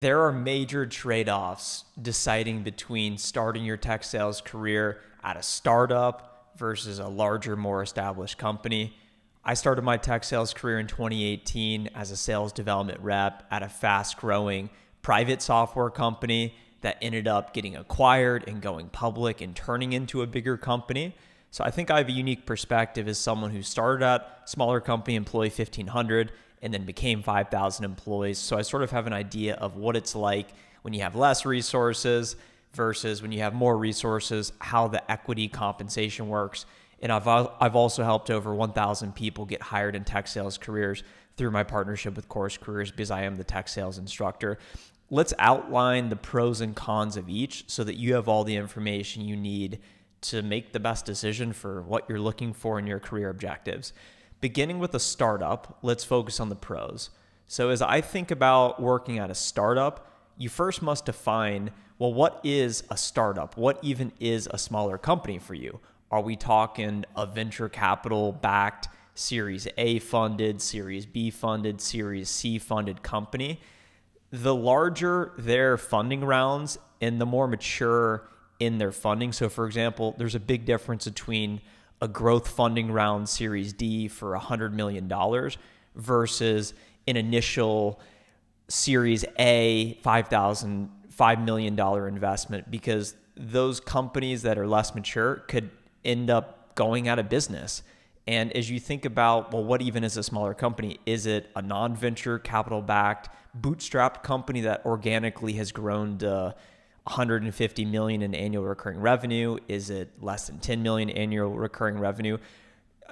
There are major trade-offs deciding between starting your tech sales career at a startup versus a larger, more established company. I started my tech sales career in 2018 as a sales development rep at a fast-growing private software company that ended up getting acquired and going public and turning into a bigger company. So I think I have a unique perspective as someone who started at a smaller company, employee 1,500, and then became 5,000 employees. So I sort of have an idea of what it's like when you have less resources versus when you have more resources, how the equity compensation works. And I've also helped over 1,000 people get hired in tech sales careers through my partnership with Course Careers because I am the tech sales instructor. Let's outline the pros and cons of each so that you have all the information you need to make the best decision for what you're looking for in your career objectives. Beginning with a startup, let's focus on the pros. So as I think about working at a startup, you first must define, well, what is a startup? What even is a smaller company for you? Are we talking a venture capital backed, Series A funded, Series B funded, Series C funded company? The larger their funding rounds and the more mature in their funding. So for example, there's a big difference between a growth funding round Series D for $100 million versus an initial Series A $5 million investment, because those companies that are less mature could end up going out of business. And as you think about, well, what even is a smaller company? Is it a non-venture capital backed bootstrapped company that organically has grown to 150 million in annual recurring revenue? Is it less than 10 million annual recurring revenue?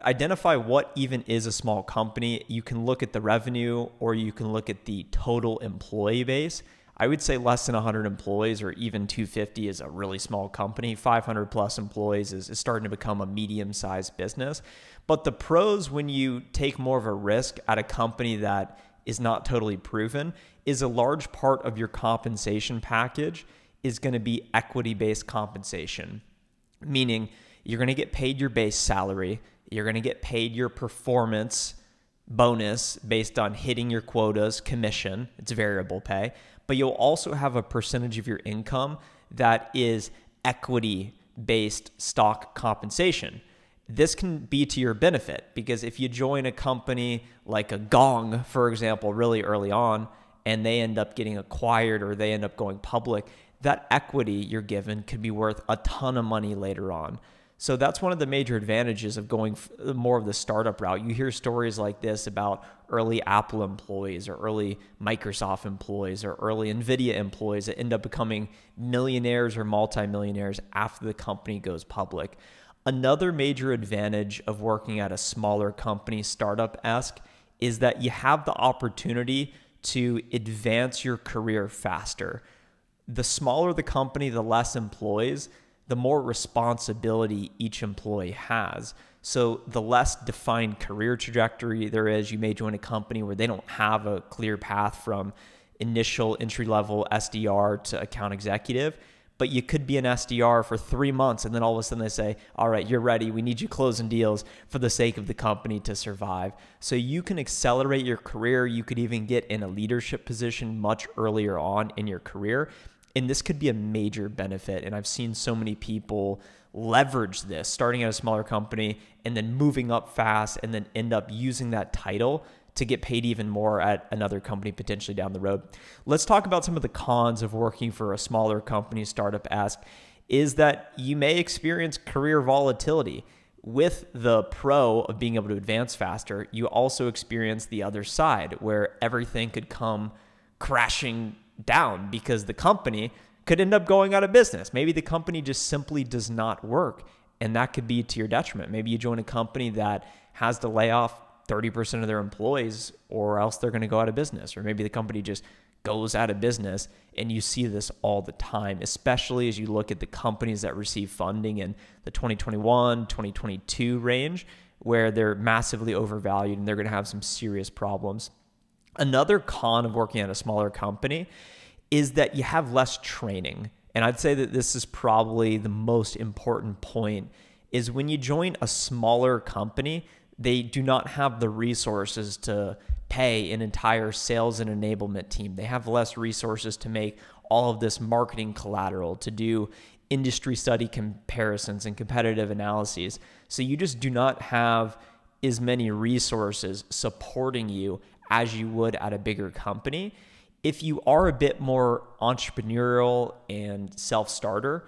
Identify what even is a small company. You can look at the revenue or you can look at the total employee base. I would say less than 100 employees or even 250 is a really small company. 500 plus employees is starting to become a medium-sized business. But the pros when you take more of a risk at a company that is not totally proven is a large part of your compensation package is going to be equity-based compensation, meaning you're going to get paid your base salary, you're going to get paid your performance bonus based on hitting your quotas, commission, it's variable pay, but you'll also have a percentage of your income that is equity-based stock compensation. This can be to your benefit because if you join a company like a Gong, for example, really early on, and they end up getting acquired or they end up going public, that equity you're given could be worth a ton of money later on. So that's one of the major advantages of going more of the startup route. You hear stories like this about early Apple employees or early Microsoft employees or early NVIDIA employees that end up becoming millionaires or multimillionaires after the company goes public. Another major advantage of working at a smaller company, startup-esque, is that you have the opportunity to advance your career faster. The smaller the company, the less employees, the more responsibility each employee has. So the less defined career trajectory there is, you may join a company where they don't have a clear path from initial entry-level SDR to account executive, but you could be an SDR for 3 months and then all of a sudden they say, all right, you're ready. We need you closing deals for the sake of the company to survive. So you can accelerate your career. You could even get in a leadership position much earlier on in your career. And this could be a major benefit. And I've seen so many people leverage this, starting at a smaller company and then moving up fast and then end up using that title to get paid even more at another company potentially down the road. Let's talk about some of the cons of working for a smaller company, startup-esque, is that you may experience career volatility. With the pro of being able to advance faster, you also experience the other side where everything could come crashing down because the company could end up going out of business. Maybe the company just simply does not work, and that could be to your detriment. Maybe you join a company that has to lay off 30% of their employees or else they're going to go out of business. Or maybe the company just goes out of business, and you see this all the time, especially as you look at the companies that receive funding in the 2021, 2022 range, where they're massively overvalued and they're going to have some serious problems. Another con of working at a smaller company is that you have less training. And I'd say that this is probably the most important point, is when you join a smaller company, they do not have the resources to pay an entire sales and enablement team. They have less resources to make all of this marketing collateral, to do industry study comparisons and competitive analyses. So you just do not have as many resources supporting you as you would at a bigger company. If you are a bit more entrepreneurial and self-starter,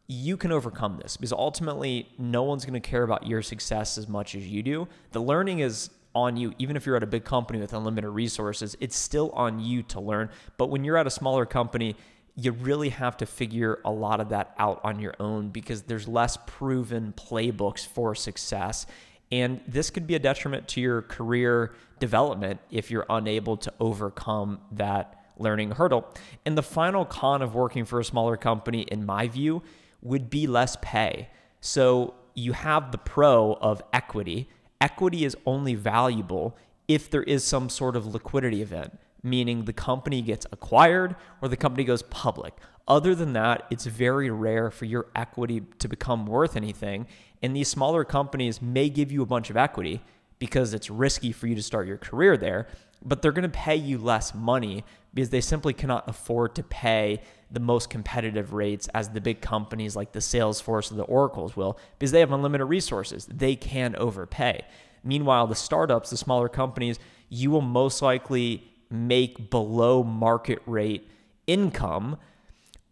you can overcome this, because ultimately no one's going to care about your success as much as you do. The learning is on you. Even if you're at a big company with unlimited resources, it's still on you to learn. But when you're at a smaller company, you really have to figure a lot of that out on your own, because there's less proven playbooks for success. And this could be a detriment to your career development if you're unable to overcome that learning hurdle. And the final con of working for a smaller company, in my view, would be less pay. So you have the pro of equity. Equity is only valuable if there is some sort of liquidity event, meaning the company gets acquired or the company goes public. Other than that, it's very rare for your equity to become worth anything. And these smaller companies may give you a bunch of equity because it's risky for you to start your career there, but they're going to pay you less money because they simply cannot afford to pay the most competitive rates as the big companies like the Salesforce or the Oracles will, because they have unlimited resources. They can overpay. Meanwhile, the startups, the smaller companies, you will most likely make below market rate income.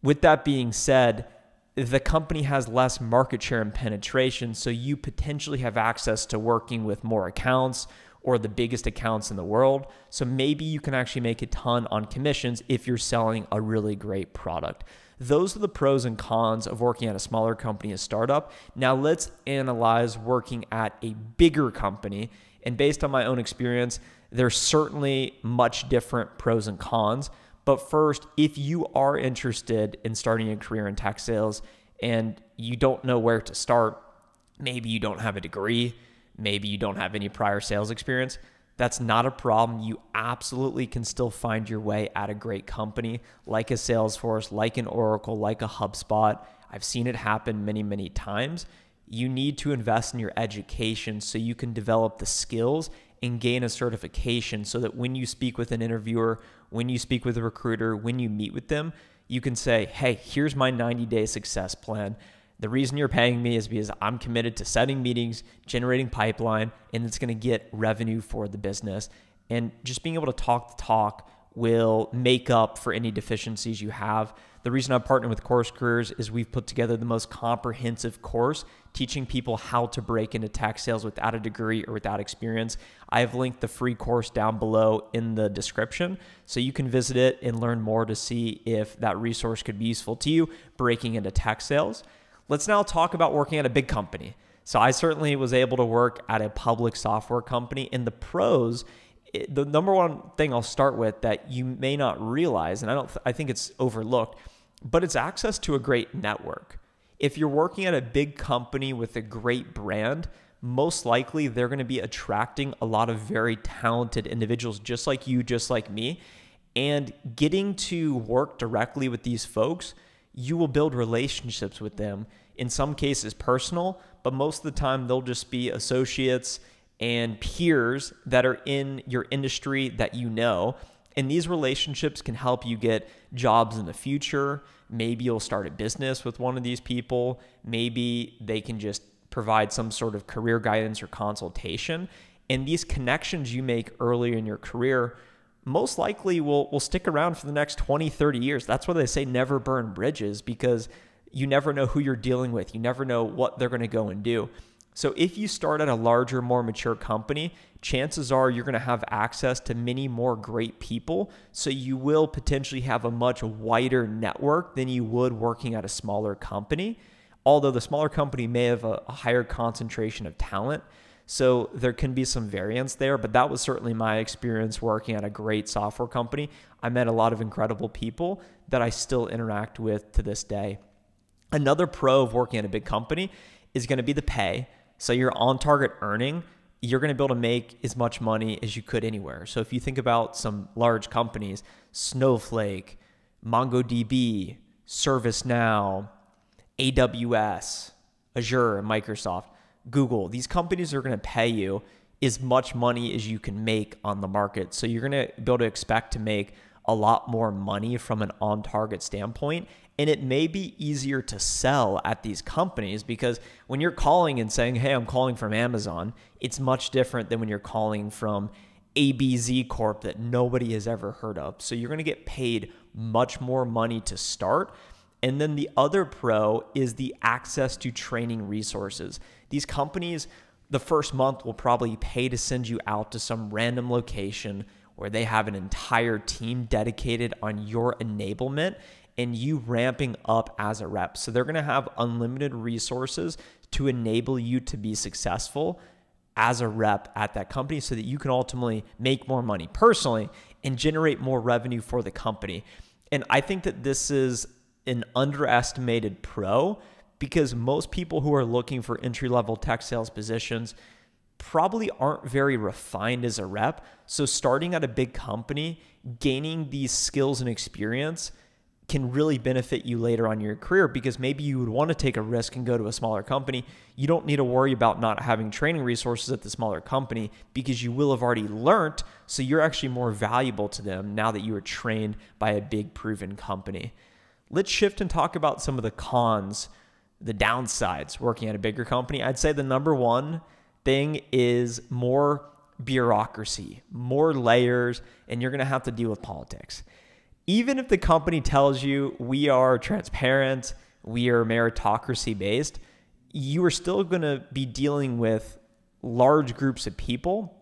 With that being said, the company has less market share and penetration, so you potentially have access to working with more accounts or the biggest accounts in the world. So maybe you can actually make a ton on commissions if you're selling a really great product. Those are the pros and cons of working at a smaller company, a startup. Now let's analyze working at a bigger company. And based on my own experience, there's certainly much different pros and cons. But first, if you are interested in starting a career in tech sales and you don't know where to start, maybe you don't have a degree, maybe you don't have any prior sales experience, that's not a problem. You absolutely can still find your way at a great company like a Salesforce, like an Oracle, like a HubSpot. I've seen it happen many, many times. You need to invest in your education so you can develop the skills and gain a certification so that when you speak with an interviewer, when you speak with a recruiter, when you meet with them, you can say, hey, here's my 90-day success plan. The reason you're paying me is because I'm committed to setting meetings, generating pipeline, and it's going to get revenue for the business. And just being able to talk the talk will make up for any deficiencies you have. The reason I partner with Course Careers is we've put together the most comprehensive course teaching people how to break into tech sales without a degree or without experience. I have linked the free course down below in the description, so you can visit it and learn more to see if that resource could be useful to you breaking into tech sales. Let's now talk about working at a big company. So I certainly was able to work at a public software company. And the pros, the number one thing I'll start with that you may not realize, and I think it's overlooked, but it's access to a great network. If you're working at a big company with a great brand, most likely they're going to be attracting a lot of very talented individuals just like you, just like me. And getting to work directly with these folks, you will build relationships with them, in some cases personal, but most of the time they'll just be associates and peers that are in your industry that you know. And these relationships can help you get jobs in the future. Maybe you'll start a business with one of these people. Maybe they can just provide some sort of career guidance or consultation. And these connections you make earlier in your career most likely will stick around for the next 20, 30 years. That's why they say never burn bridges, because you never know who you're dealing with. You never know what they're going to go and do. So if you start at a larger, more mature company, chances are you're going to have access to many more great people. So you will potentially have a much wider network than you would working at a smaller company. Although the smaller company may have a higher concentration of talent. So there can be some variance there, but that was certainly my experience working at a great software company. I met a lot of incredible people that I still interact with to this day. Another pro of working at a big company is going to be the pay. So your on-target earning, you're going to be able to make as much money as you could anywhere. So if you think about some large companies, Snowflake, MongoDB, ServiceNow, AWS, Azure, and Microsoft, Google, these companies are going to pay you as much money as you can make on the market. So you're going to be able to expect to make a lot more money from an on-target standpoint. And it may be easier to sell at these companies because when you're calling and saying, hey, I'm calling from Amazon, it's much different than when you're calling from ABZ Corp that nobody has ever heard of. So you're going to get paid much more money to start. And then the other pro is the access to training resources. These companies, the first month will probably pay to send you out to some random location where they have an entire team dedicated on your enablement and you ramping up as a rep. So they're going to have unlimited resources to enable you to be successful as a rep at that company so that you can ultimately make more money personally and generate more revenue for the company. And I think that this is an underestimated pro because most people who are looking for entry-level tech sales positions probably aren't very refined as a rep. So starting at a big company, gaining these skills and experience can really benefit you later on in your career because maybe you would want to take a risk and go to a smaller company. You don't need to worry about not having training resources at the smaller company because you will have already learned, so you're actually more valuable to them now that you are trained by a big proven company. Let's shift and talk about some of the cons, the downsides working at a bigger company. I'd say the number one thing is more bureaucracy, more layers, and you're going to have to deal with politics. Even if the company tells you we are transparent, we are meritocracy based, you are still going to be dealing with large groups of people.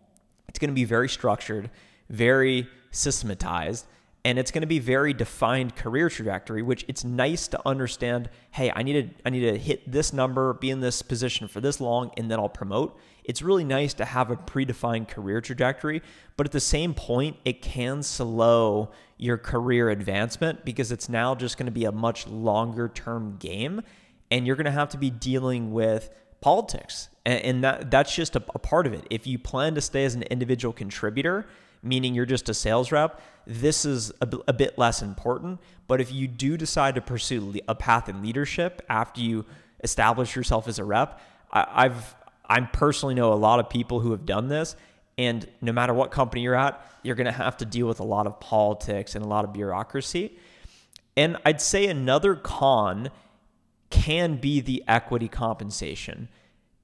It's going to be very structured, very systematized, and it's going to be very defined career trajectory, which it's nice to understand, hey, I need to hit this number, be in this position for this long, and then I'll promote. It's really nice to have a predefined career trajectory, but at the same point, it can slow your career advancement because it's now just going to be a much longer term game, and you're going to have to be dealing with politics. And that's just a part of it. If you plan to stay as an individual contributor, meaning you're just a sales rep, this is a bit less important. But if you do decide to pursue a path in leadership after you establish yourself as a rep, I personally know a lot of people who have done this, and no matter what company you're at, you're going to have to deal with a lot of politics and a lot of bureaucracy. And I'd say another con can be the equity compensation.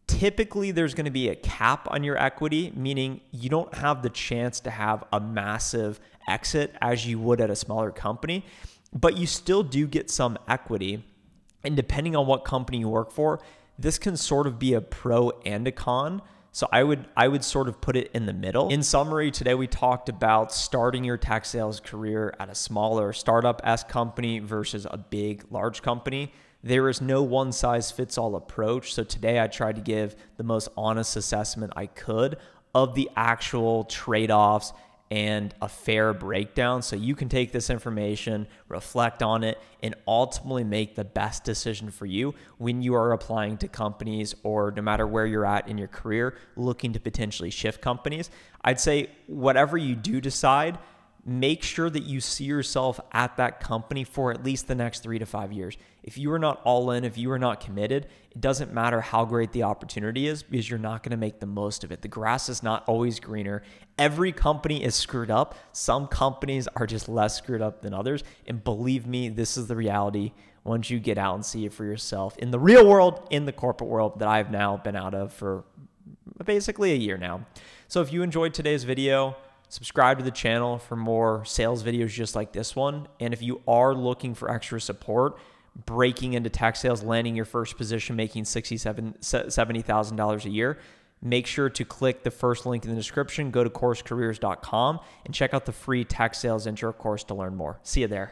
Typically, there's going to be a cap on your equity, meaning you don't have the chance to have a massive exit as you would at a smaller company, but you still do get some equity. And depending on what company you work for, this can sort of be a pro and a con. So I would sort of put it in the middle. In summary, today we talked about starting your tech sales career at a smaller startup-esque company versus a big, large company. There is no one-size-fits-all approach. So today I tried to give the most honest assessment I could of the actual trade-offs and a fair breakdown. So you can take this information, reflect on it, and ultimately make the best decision for you when you are applying to companies or no matter where you're at in your career, looking to potentially shift companies. I'd say whatever you do decide, make sure that you see yourself at that company for at least the next 3 to 5 years. If you are not all in, if you are not committed, it doesn't matter how great the opportunity is because you're not going to make the most of it. The grass is not always greener. Every company is screwed up. Some companies are just less screwed up than others. And believe me, this is the reality once you get out and see it for yourself in the real world, in the corporate world that I've now been out of for basically a year now. So if you enjoyed today's video, subscribe to the channel for more sales videos just like this one. And if you are looking for extra support, breaking into tech sales, landing your first position, making $70,000 a year, make sure to click the first link in the description, go to coursecareers.com, and check out the free tech sales intro course to learn more. See you there.